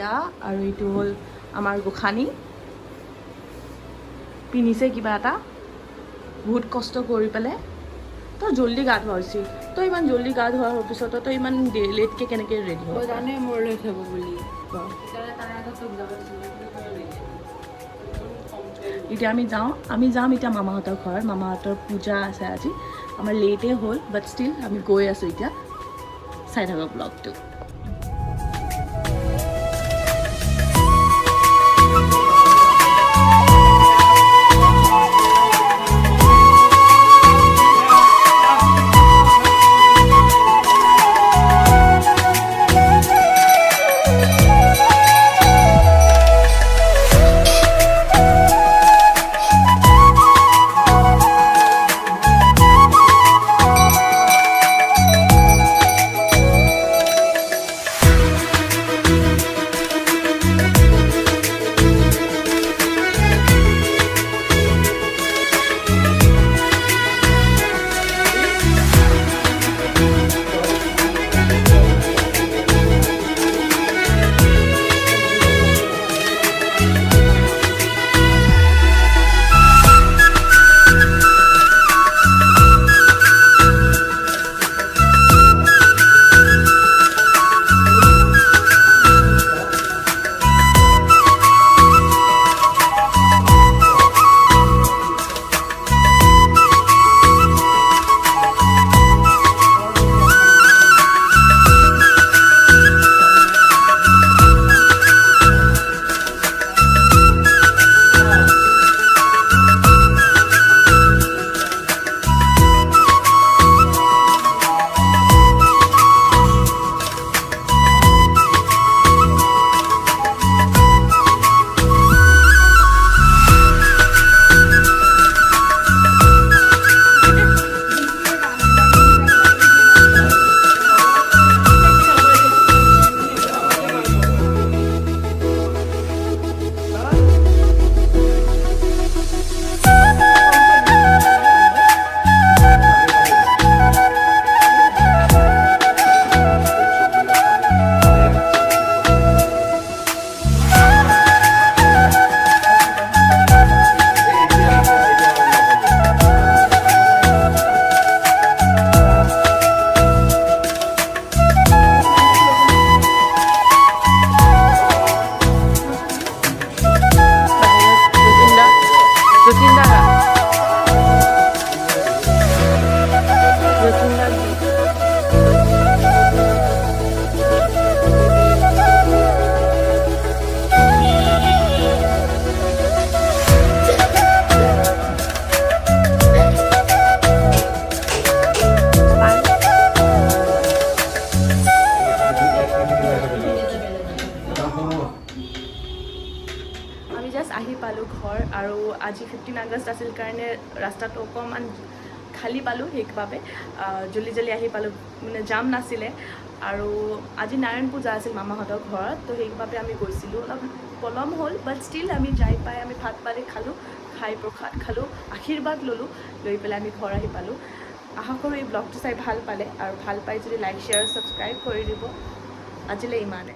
আইতা আৰু এইটো হ'ল আমাৰ গোসানী পিন্ধিছে কিবা এটা বহুত কষ্ট কৰি পেলাই তই জল্দি গা ধোৱা হৈছিল তই ইমান জল্দি গা ধোৱা হোৱাৰ পিছত তই ইমান লেটকৈ কেনেকৈ ৰেডি হ'ব জানে মোৰ লেট হ'ব বুলি এতিয়া আমি যাম এতিয়া মামাহঁতৰ ঘৰত মামাহঁতৰ পূজা আছে আজি আমাৰ লেটেই হ'ল বাট ষ্টিল আমি গৈ আছোঁ এতিয়া চাই থাকক ব্লগটো আহি পালোঁ ঘৰ আৰু আজি 15 আগষ্ট আছিল কাৰণে ৰাস্তাটো অকণমান খালী পালোঁ সেইবাবে জল্দি আহি পালোঁ মানে জাম নাছিলে আৰু আজি নাৰায়ণ পূজা আছিল মামাহঁতৰ ঘৰত তো সেইবাবে আমি গৈছিলোঁ অলপ পলম হ'ল বাট ষ্টিল আমি যাই পাই আমি ভাত পানী খালোঁ খাই প্ৰসাদ খালোঁ আশীৰ্বাদ ল'লোঁ লৈ পেলাই আমি ঘৰ আহি পালোঁ আশা কৰোঁ এই ব্লগটো চাই ভাল পালে আৰু ভাল পাই যদি লাইক শ্বেয়াৰ ছাবস্ক্ৰাইব কৰি দিব আজিলৈ ইমানে